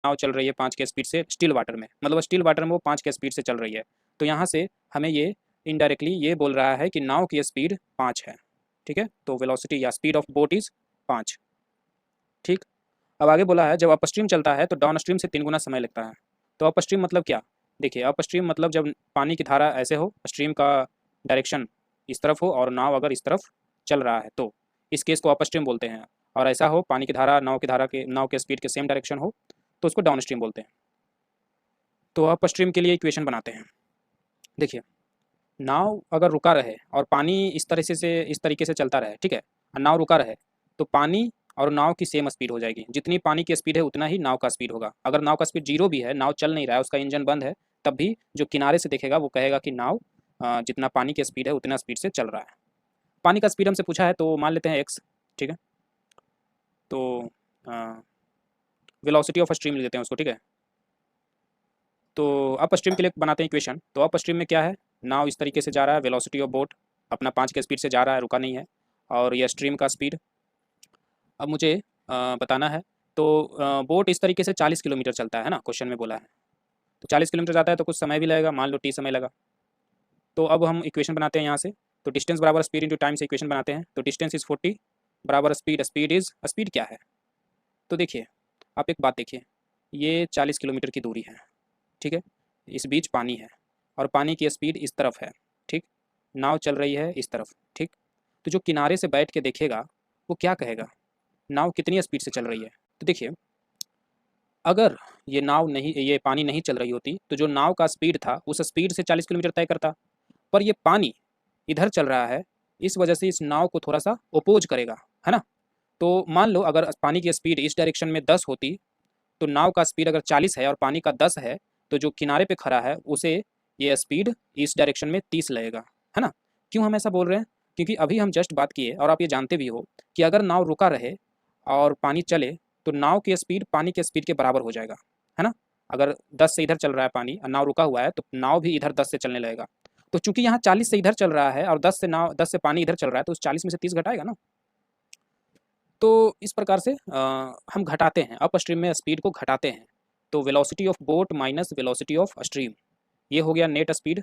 नाव चल रही है 5 के स्पीड से स्टिल वाटर में, मतलब स्टिल वाटर में वो 5 के स्पीड से चल रही है। तो यहाँ से हमें ये इनडायरेक्टली ये बोल रहा है कि नाव की स्पीड 5 है। ठीक है, तो वेलोसिटी या स्पीड ऑफ बोट इज़ 5। ठीक, अब आगे बोला है जब अपस्ट्रीम चलता है तो डाउन स्ट्रीम से 3 गुना समय लगता है। तो अपस्ट्रीम मतलब क्या? देखिए, अपस्ट्रीम मतलब जब पानी की धारा ऐसे हो, स्ट्रीम का डायरेक्शन इस तरफ हो और नाव अगर इस तरफ चल रहा है तो इस केस को अपस्ट्रीम बोलते हैं। और ऐसा हो पानी की धारा नाव के स्पीड के सेम डायरेक्शन हो तो उसको डाउन स्ट्रीम बोलते हैं। तो अपस्ट्रीम के लिए इक्वेशन बनाते हैं। देखिए, नाव अगर रुका रहे और पानी इस तरीके से चलता रहे, ठीक है, और नाव रुका रहे, तो पानी और नाव की सेम स्पीड हो जाएगी। जितनी पानी की स्पीड है उतना ही नाव का स्पीड होगा। अगर नाव का स्पीड 0 भी है, नाव चल नहीं रहा है, उसका इंजन बंद है, तब भी जो किनारे से देखेगा वो कहेगा कि नाव जितना पानी की स्पीड है उतना स्पीड से चल रहा है। पानी का स्पीड हमसे पूछा है तो मान लेते हैं x। ठीक है, तो वेलोसिटी ऑफ स्ट्रीम ले लेते हैं उसको। ठीक है, तो अप स्ट्रीम के लिए बनाते हैं इक्वेशन। तो अप स्ट्रीम में क्या है, नाव इस तरीके से जा रहा है, वेलोसिटी ऑफ बोट अपना 5 के स्पीड से जा रहा है, रुका नहीं है, और ये स्ट्रीम का स्पीड अब मुझे बताना है। तो बोट इस तरीके से 40 किलोमीटर चलता है ना, क्वेश्चन में बोला है। तो 40 किलोमीटर जाता है तो कुछ समय भी लगेगा, मान लो टी समय लगा। तो अब हम इक्वेशन बनाते हैं यहाँ से। तो डिस्टेंस बराबर स्पीड इंटू टाइम से इक्वेशन बनाते हैं। तो डिस्टेंस इज़ 40 बराबर स्पीड क्या है? तो देखिए, आप एक बात देखिए, ये 40 किलोमीटर की दूरी है, ठीक है, इस बीच पानी है और पानी की स्पीड इस तरफ है। ठीक, नाव चल रही है इस तरफ। ठीक, तो जो किनारे से बैठ के देखेगा वो क्या कहेगा, नाव कितनी स्पीड से चल रही है? तो देखिए, अगर ये पानी नहीं चल रही होती तो जो नाव का स्पीड था उस स्पीड से 40 किलोमीटर तय करता, पर ये पानी इधर चल रहा है, इस वजह से इस नाव को थोड़ा सा ओपोज करेगा, है ना। तो मान लो अगर पानी की स्पीड इस डायरेक्शन में 10 होती तो नाव का स्पीड अगर 40 है और पानी का 10 है, तो जो किनारे पे खड़ा है उसे ये स्पीड इस डायरेक्शन में 30 लगेगा, है ना। क्यों हम ऐसा बोल रहे हैं? क्योंकि अभी हम जस्ट बात किए और आप ये जानते भी हो कि अगर नाव रुका रहे और पानी चले तो नाव की स्पीड पानी की स्पीड के बराबर हो जाएगा, है ना। अगर 10 से इधर चल रहा है पानी और नाव रुका हुआ है तो नाव भी इधर 10 से चलने लगेगा। तो चूंकि यहाँ 40 से इधर चल रहा है और 10 से पानी इधर चल रहा है तो उस 40 में से 30 घटाएगा ना। तो इस प्रकार से हम घटाते हैं, अप स्ट्रीम में स्पीड को घटाते हैं। तो velocity of boat minus velocity of stream, ये हो गया नेट स्पीड,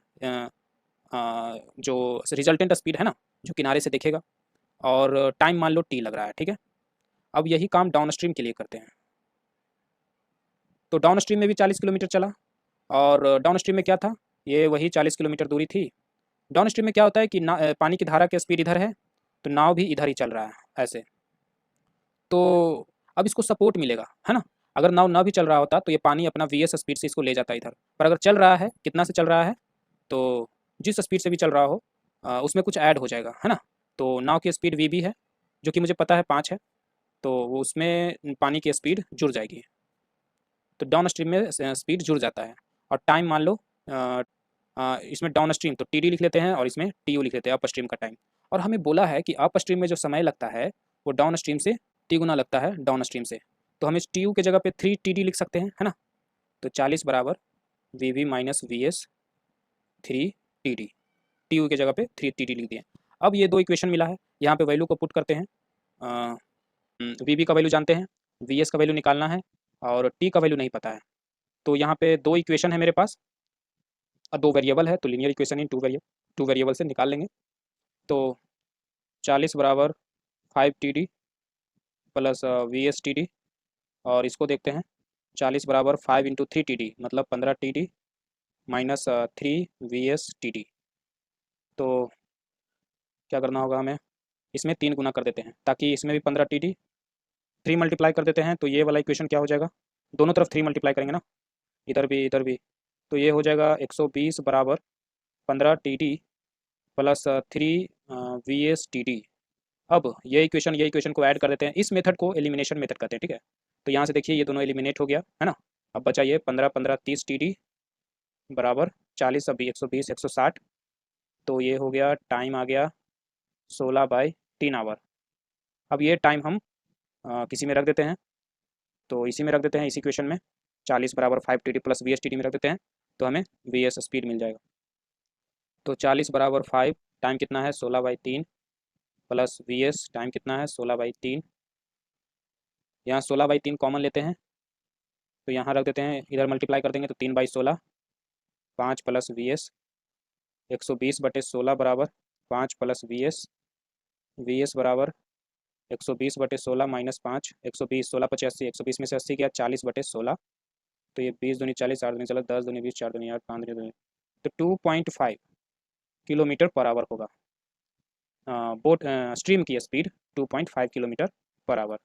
जो रिजल्टेंट स्पीड है ना, जो किनारे से देखेगा, और टाइम मान लो टी लग रहा है। ठीक है, अब यही काम डाउन स्ट्रीम के लिए करते हैं। तो डाउन स्ट्रीम में भी 40 किलोमीटर चला, और डाउन स्ट्रीम में क्या था, ये वही 40 किलोमीटर दूरी थी। डाउन स्ट्रीम में क्या होता है कि पानी की धारा की स्पीड इधर है तो नाव भी इधर ही चल रहा है ऐसे। तो अब इसको सपोर्ट मिलेगा, है ना। अगर नाव ना भी चल रहा होता तो ये पानी अपना वी स्पीड से इसको ले जाता इधर, पर अगर चल रहा है, कितना से चल रहा है, तो जिस स्पीड से भी चल रहा हो उसमें कुछ ऐड हो जाएगा, है ना। तो नाव की स्पीड वी भी है, जो कि मुझे पता है 5 है, तो वो उसमें पानी की स्पीड जुड़ जाएगी। तो डाउन स्ट्रीम में स्पीड जुड़ जाता है। और टाइम मान लो इसमें डाउन स्ट्रीम तो टी डी लिख लेते हैं और इसमें टी यू लिख लेते हैं, अप स्ट्रीम का टाइम। और हमें बोला है कि अप स्ट्रीम में जो समय लगता है वो डाउन स्ट्रीम से टी गुना लगता है डाउन स्ट्रीम से। तो हम इस टी यू के जगह पे 3 TD लिख सकते हैं, है ना। तो 40 बराबर V V minus V S 3 TD, T U के जगह पे 3 TD लिख दिए। अब ये दो इक्वेशन मिला है, यहाँ पे वैल्यू को पुट करते हैं। वी बी का वैल्यू जानते हैं, वी एस का वैल्यू निकालना है, और टी का वैल्यू नहीं पता है। तो यहाँ पे दो इक्वेशन है मेरे पास, और दो वेरिएबल है, तो linear equation in two variable से निकाल लेंगे। तो 40 बराबर 5 TD प्लस VS TD, और इसको देखते हैं, 40 बराबर 5 × 3 TD मतलब 15 TD माइनस 3 VS TD। तो क्या करना होगा हमें, इसमें 3 गुना कर देते हैं ताकि इसमें भी 15 TD, 3 मल्टीप्लाई कर देते हैं तो ये वाला इक्वेशन क्या हो जाएगा, दोनों तरफ 3 मल्टीप्लाई करेंगे ना, इधर भी इधर भी, तो ये हो जाएगा 120 बराबर 15 TD प्लस 3 VS TD। अब ये इक्वेशन को ऐड कर देते हैं, इस मेथड को एलिमिनेशन मेथड कहते हैं, ठीक है। तो यहाँ से देखिए ये दोनों एलिमिनेट हो गया, है ना। अब बचा ये 15 15 30 TD बराबर 40, अभी 120 160, तो ये हो गया टाइम आ गया 16/3 आवर। अब ये टाइम हम किसी में रख देते हैं, तो इसी में रख देते हैं, इस इक्वेशन में 40 बराबर 5 TD प्लस VS TD में रख देते हैं, तो हमें VS स्पीड मिल जाएगा। तो 40 बराबर 5, टाइम कितना है 16/3, प्लस VS टाइम कितना है 16/3, यहाँ 16/3 कॉमन लेते हैं तो यहाँ रख देते हैं, इधर मल्टीप्लाई कर देंगे तो 3/16, 5 + VS, 120/16 बराबर 5 + VS बराबर 120/16 -5, 120, 16 × 85, 120 में से 80 गया, 40/16, तो ये 20 दूनी 40, 8 दूनी 40, 10 दूनी 20, 4 दूनी 8, 5 दूनी 2, तो 2.5 किलोमीटर पर आवर होगा। बोट स्ट्रीम की स्पीड 2.5 किलोमीटर पर आवर।